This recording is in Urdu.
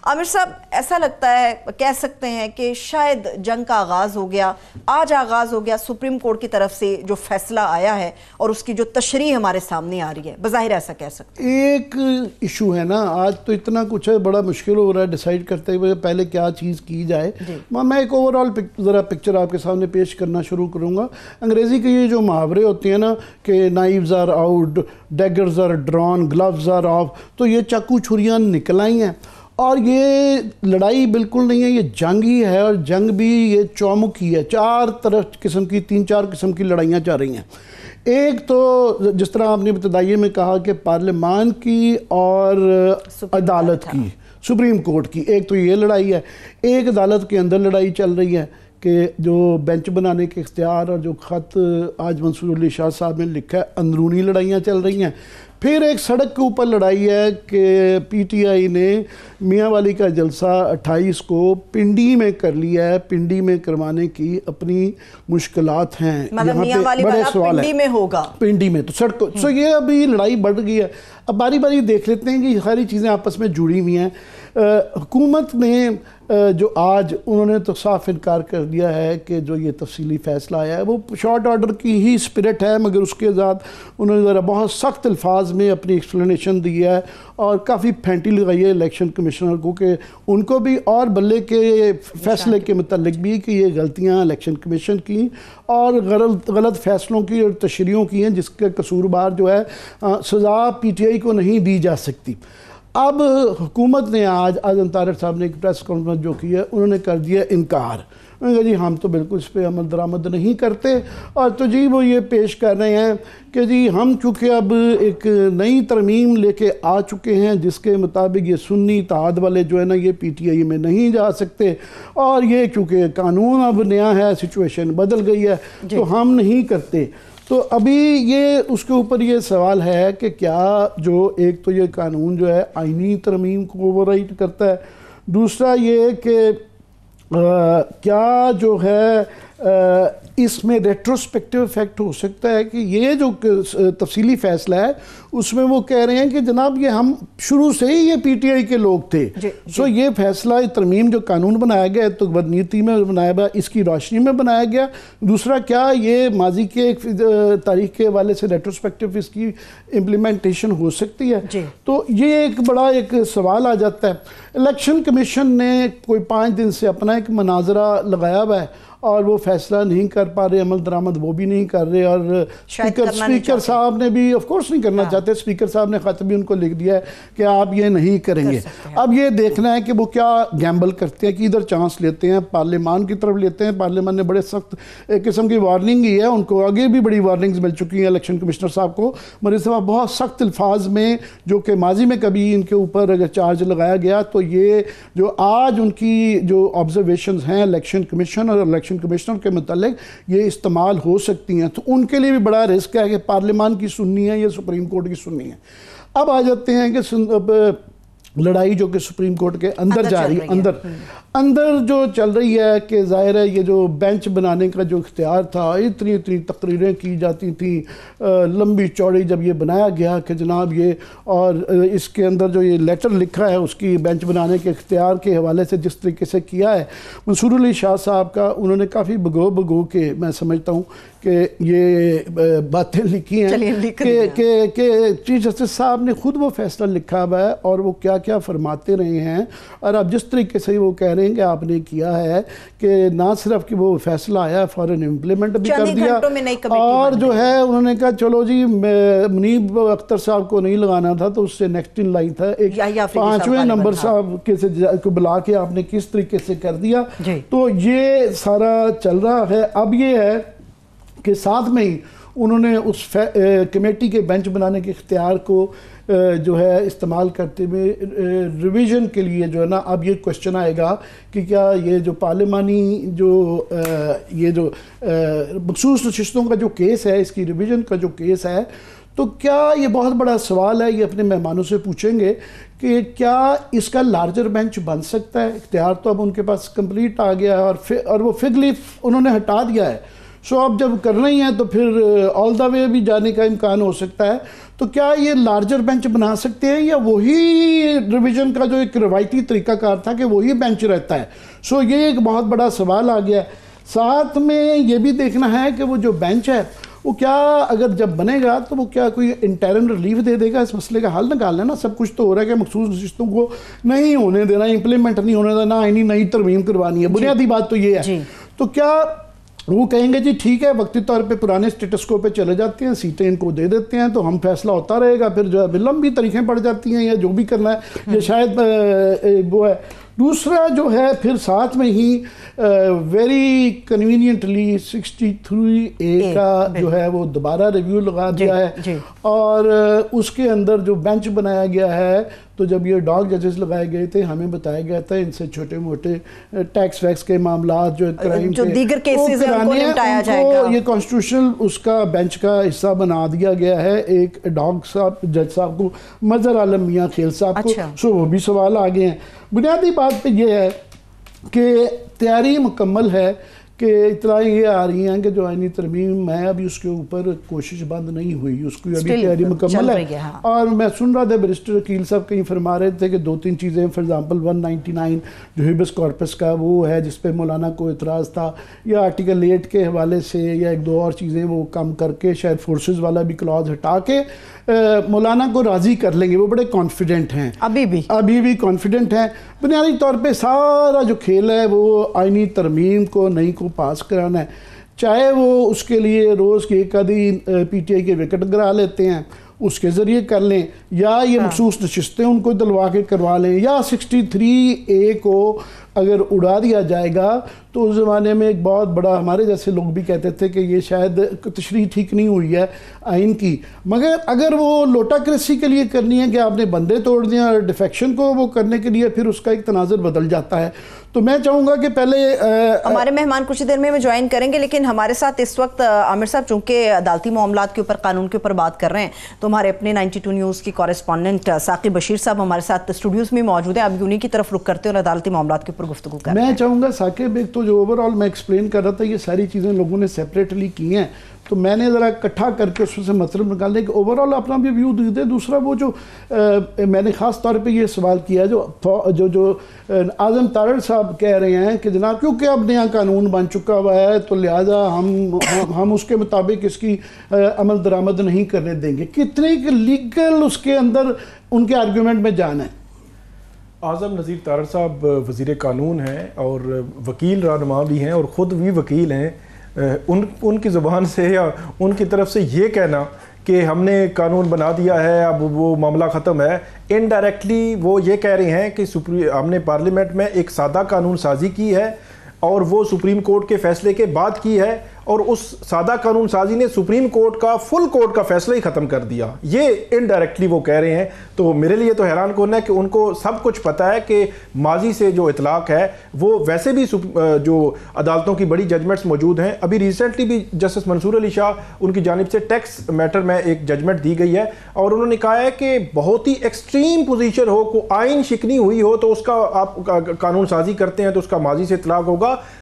عامر صاحب ایسا لگتا ہے کہہ سکتے ہیں کہ شاید جنگ کا آغاز ہو گیا، آج آغاز ہو گیا، سپریم کورٹ کی طرف سے جو فیصلہ آیا ہے اور اس کی جو تشریح ہمارے سامنے آ رہی ہے، بظاہر ایسا کہہ سکتے ہیں۔ ایک ایشو ہے نا، آج تو اتنا کچھ ہے، بڑا مشکل ہو رہا ہے ڈیسائیڈ کرتے ہوئے پہلے کیا چیز کی جائے۔ میں ایک اوورآل ذرا پکچر آپ کے سامنے پیش کرنا شروع کروں گا۔ انگریزی کے یہ جو محاورے ہوتے ہیں نا کہ knives are out, daggers are drawn, gloves are off, تو یہ چاقو چھریاں نکل آئی ہیں اور یہ لڑائی بالکل نہیں ہے، یہ جنگ ہی ہے، اور جنگ بھی یہ چومکھی ہے، چار طرف قسم کی، تین چار قسم کی لڑائیاں چل رہی ہیں۔ ایک تو جس طرح آپ نے ابتدائیے میں کہا کہ پارلیمان کی اور عدالت کی، سپریم کورٹ کی، ایک تو یہ لڑائی ہے، ایک عدالت کے اندر لڑائی چل رہی ہے کہ جو بینچ بنانے کے اختیار اور جو خط آج منصور علی شاہ صاحب نے لکھا ہے، اندرونی لڑائیاں چل رہی ہیں۔ پھر ایک سڑک کے اوپر لڑائی ہے کہ پی ٹی آئی نے میاں والی کا جلسہ 28 کو پنڈی میں کر لیا ہے، پنڈی میں کروانے کی اپنی مشکلات ہیں، یہاں پہ بڑے سوال ہیں، پنڈی میں تو سڑک، سو یہ ابھی لڑائی بڑھ گئی ہے۔ اب باری باری دیکھ لیتے ہیں کہ یہ ساری چیزیں آپس میں جڑی ہوئی ہیں۔ حکومت نے جو آج انہوں نے تو صاف انکار کر دیا ہے کہ جو یہ تفصیلی فیصلہ آیا ہے وہ شارٹ آرڈر کی ہی اسپرٹ ہے، مگر اس کے ساتھ انہوں نے ذرا بہت سخت الفاظ میں اپنی ایکسپلینیشن دی ہے اور کافی پھینٹی لگائی ہے الیکشن کمشنر کو کہ ان کو بھی اور بلے کے فیصلے کے متعلق بھی کہ یہ غلطیاں الیکشن کمیشن کی اور غلط فیصلوں کی اور تشریحوں کی ہیں جس کا قصوروار جو ہے سزا پی ٹی آئی کو نہیں دی جا سکتی۔ اب حکومت نے آج طارق صاحب نے ایک پریس کانفرنس جو کی ہے، انہوں نے کر دیا انکار، انہوں نے کہا جی ہم تو بالکل اس پہ عمل درآمد نہیں کرتے، اور تو جی وہ یہ پیش کر رہے ہیں کہ جی ہم چونکہ اب ایک نئی ترمیم لے کے آ چکے ہیں جس کے مطابق یہ سنی اتحاد والے جو ہے نا یہ پی ٹی آئی میں نہیں جا سکتے، اور یہ چونکہ قانون اب نیا ہے، سچویشن بدل گئی ہے تو ہم نہیں کرتے۔ تو ابھی یہ اس کے اوپر یہ سوال ہے کہ کیا جو ایک تو یہ قانون جو ہے آئینی ترمیم کو اوور رائٹ کرتا ہے، دوسرا یہ کہ کیا جو ہے اس میں ریٹروسپیکٹیو ایفیکٹ ہو سکتا ہے کہ یہ جو تفصیلی فیصلہ ہے اس میں وہ کہہ رہے ہیں کہ جناب یہ ہم شروع سے ہی یہ پی ٹی آئی کے لوگ تھے، سو یہ فیصلہ ترمیم جو قانون بنایا گیا ہے تو بدنیتی میں بنایا گیا، اس کی روشنی میں بنایا گیا، دوسرا کیا یہ ماضی کے ایک تاریخ کے حوالے سے ریٹروسپیکٹیو اس کی امپلیمنٹیشن ہو سکتی ہے؟ تو یہ ایک بڑا ایک سوال آ جاتا ہے۔ الیکشن کمیشن نے کوئی 5 دن سے اپنا ایک مناظرہ لگایا ہوا ہے اور وہ فیصلہ نہیں کر پا رہے، عمل درآمد وہ بھی نہیں کر رہے، اور اسپیکر صاحب نے بھی آف کورس نہیں کرنا چاہتے، اسپیکر صاحب نے خط بھی ان کو لکھ دیا ہے کہ آپ یہ نہیں کریں گے۔ اب یہ دیکھنا ہے کہ وہ کیا گیمبل کرتے ہیں، کہ ادھر چانس لیتے ہیں، پارلیمان کی طرف لیتے ہیں۔ پارلیمان نے بڑے سخت ایک قسم کی وارننگ ہی ہے، ان کو آگے بھی بڑی وارننگز مل چکی ہیں الیکشن کمشنر صاحب کو، مگر اس دفعہ بہت سخت الفاظ میں، جو کہ ماضی میں کبھی ان کے اوپر اگر چارج لگایا گیا تو یہ جو آج ان کی جو آبزرویشنز ہیں الیکشن کمیشن اور الیکشن کمشنر کے متعلق یہ استعمال ہو سکتی ہیں، تو ان کے لیے بھی بڑا رسک ہے کہ پارلیمان کی سننی ہے یا سپریم کورٹ کی سننی ہے۔ اب آ جاتے ہیں کہ لڑائی جو کہ سپریم کورٹ کے اندر جا رہی ہے، اندر جو چل رہی ہے کہ ظاہر ہے یہ جو بینچ بنانے کا جو اختیار تھا، اتنی تقریریں کی جاتی تھیں لمبی چوڑی، جب یہ بنایا گیا کہ جناب یہ، اور اس کے اندر جو یہ لیٹر لکھا ہے اس کی بینچ بنانے کے اختیار کے حوالے سے جس طریقے سے کیا ہے منصور علی شاہ صاحب کا، انہوں نے کافی بگو کے میں سمجھتا ہوں کہ یہ باتیں لکھی ہیں کہ چیف جسٹس صاحب نے خود وہ فیصلہ لکھا ہوا ہے اور وہ کیا کیا فرماتے رہے ہیں، اور اب جس طریقے سے وہ کہہ رہے ہیں کہ آپ نے کیا ہے کہ نہ صرف کہ وہ فیصلہ آیا فوراً امپلیمنٹ بھی کر دیا، اور جو ہے انہوں نے کہا چلو جی منیب اختر صاحب کو نہیں لگانا تھا تو اس سے نیکسٹ ان لائن تھا ایک 5ویں نمبر صاحب کو بلا کے آپ نے کس طریقے سے کر دیا۔ تو یہ سارا چل رہا ہے۔ اب یہ ہے کہ ساتھ میں ہی انہوں نے اس کمیٹی کے بینچ بنانے کے اختیار کو جو ہے استعمال کرتے ہوئے ریویژن کے لیے جو ہے نا اب یہ کوشچن آئے گا کہ کیا یہ جو پارلیمانی یہ جو مخصوص نشستوں کا جو کیس ہے، اس کی ریویژن کا جو کیس ہے، تو کیا یہ بہت بڑا سوال ہے، یہ اپنے مہمانوں سے پوچھیں گے کہ کیا اس کا لارجر بینچ بن سکتا ہے؟ اختیار تو اب ان کے پاس کمپلیٹ آ گیا ہے، اور وہ فگ لیف انہوں نے ہٹا دیا ہے، سو اب جب کرنا ہی ہے تو پھر آل دا وے بھی جانے کا امکان ہو سکتا ہے. تو کیا یہ لارجر بینچ بنا سکتے ہیں یا وہی ریویژن کا جو ایک روایتی طریقہ کار تھا کہ وہی بینچ رہتا ہے؟ سو یہ ایک بہت بڑا سوال آ گیا ہے. ساتھ میں یہ بھی دیکھنا ہے کہ وہ جو بینچ ہے وہ کیا اگر جب بنے گا تو وہ کیا کوئی انٹرم ریلیف دے دے گا، اس مسئلے کا حل نکالنا ہے نا. سب کچھ تو ہو رہا ہے کہ مخصوص نشستوں کو نہیں ہونے دینا، امپلیمنٹ نہیں ہونے دینا، نئی ترمیم کروانی ہے. بنیادی بات تو یہ ہے. تو کیا وہ کہیں گے جی ٹھیک ہے وقتی طور پہ پرانے سٹیٹس کو پہ چلے جاتے ہیں، سیٹیں ان کو دے دیتے ہیں تو ہم فیصلہ ہوتا رہے گا، پھر جو ہے لمبی تاریخیں پڑ جاتی ہیں یا جو بھی کرنا ہے یہ شاید وہ ہے. دوسرا جو ہے پھر ساتھ میں ہی ویری کنوینینٹلی 63A کا جو ہے وہ دوبارہ ریویو لگا دیا ہے اور اس کے اندر جو بینچ بنایا گیا ہے تو جب یہ ڈاگ ججز لگائے گئے تھے ہمیں بتایا گیا تھا ان سے چھوٹے موٹے ٹیکس ویکس کے معاملات جو کرائم جو دیگر کیسز ہیں ان کو نمٹایا جائے گا. یہ کانسٹیٹیوشنل اس کا بینچ کا حصہ بنا دیا گیا ہے ایک ڈاگ صاحب جج صاحب کو، مظہر عالم میاں خیل صاحب کو. سو وہ بھی سوال آگے ہیں. بنیادی بات پہ یہ ہے کہ تیاری مکمل ہے کہ اطلاعیں یہ آ رہی ہیں کہ جو آئینی ترمیم ہے ابھی اس کے اوپر کوشش بند نہیں ہوئی، اس کی ابھی تیاری مکمل ہے. اور میں سن رہا تھا بیرسٹر وکیل صاحب کہیں فرما رہے تھے کہ 2-3 چیزیں فار ایگزامپل 199 جو ہیبس کارپس کا وہ ہے جس پہ مولانا کو اعتراض تھا، یا آرٹیکل 8 کے حوالے سے یا 1-2 اور چیزیں وہ کم کر کے شاید فورسز والا بھی کلاز ہٹا کے مولانا کو راضی کر لیں گے. وہ بڑے کانفیڈنٹ ہیں، ابھی بھی کانفیڈنٹ ہیں. بنیادی طور پہ سارا جو کھیل ہے وہ آئینی ترمیم کو نئی کو پاس کرانا ہے، چاہے وہ اس کے لیے روز کی ایک آدھی پی ٹی آئی کے وکٹ گرا لیتے ہیں اس کے ذریعے کر لیں، یا یہ مخصوص نشستیں ان کو دلوا کے کروا لیں، یا 63A کو اگر اڑا دیا جائے گا تو اس زمانے میں ایک بہت بڑا ہمارے جیسے لوگ بھی کہتے تھے کہ یہ شاید تشریح ٹھیک نہیں ہوئی ہے آئین کی. مگر اگر وہ لوٹاکریسی کے لیے کرنی ہے کہ آپ نے بندے توڑ دیا اور ڈیفیکشن کو وہ کرنے کے لیے پھر اس کا ایک تناظر بدل جاتا ہے. تو میں چاہوں گا کہ پہلے ہمارے مہمان کچھ دیر میں جوائن کریں گے، لیکن ہمارے ساتھ اس وقت عامر صاحب چونکہ عدالتی معاملات کے اوپر قانون کے اوپر بات کر رہے ہیں تو ہمارے اپنے 92 نیوز کی کورسپونڈنٹ ثاقب بشیر صاحب ہمارے ساتھ اسٹوڈیوز میں موجود ہیں. اب انہی کی طرف رخ کرتے ہیں اور عدالتی معاملات کے اوپر گفتگو کرتے ہیں. میں چاہوں گا ثاقب ایک تو جو اوورآل میں ایکسپلین کر رہا تھا یہ ساری چیزیں لوگوں نے سیپریٹلی کی ہیں تو میں نے ذرا اکٹھا کر کے اس سے مطلب نکالنے کہ اوورآل اپنا بھی ویو دے دے. دوسرا وہ جو میں نے خاص طور پہ یہ سوال کیا جو اعظم تارڑ صاحب کہہ رہے ہیں کہ جناب کیونکہ اب نیا قانون بن چکا ہوا ہے تو لہٰذا ہم اس کے مطابق اس کی عمل درآمد نہیں کرنے دیں گے. کتنے لیگل اس کے اندر ان کے آرگیومنٹ میں جانا ہے؟ اعظم نذیر تارڑ صاحب وزیر قانون ہیں اور وکیل رہنما بھی ہیں اور خود بھی وکیل ہیں. ان کی زبان سے یا ان کی طرف سے یہ کہنا کہ ہم نے قانون بنا دیا ہے اب وہ معاملہ ختم ہے، انڈائریکٹلی وہ یہ کہہ رہے ہیں کہ ہم نے پارلیمنٹ میں ایک سادہ قانون سازی کی ہے اور وہ سپریم کورٹ کے فیصلے کے بعد کی ہے اور اس سادہ قانون سازی نے سپریم کورٹ کا فل کورٹ کا فیصلہ ہی ختم کر دیا. یہ انڈائریکٹلی وہ کہہ رہے ہیں. تو میرے لیے تو حیران کن ہے کہ ان کو سب کچھ پتہ ہے کہ ماضی سے جو اطلاق ہے وہ ویسے بھی جو عدالتوں کی بڑی ججمنٹس موجود ہیں. ابھی ریسنٹلی بھی جسٹس منصور علی شاہ ان کی جانب سے ٹیکس میٹر میں ایک ججمنٹ دی گئی ہے اور انہوں نے کہا ہے کہ بہت ہی ایکسٹریم پوزیشن ہو، کو آئین شکنی ہوئی ہو تو اس کا آپ قانون سازی کرتے ہیں تو اس کا ماضی سے اطلاق ہوگا،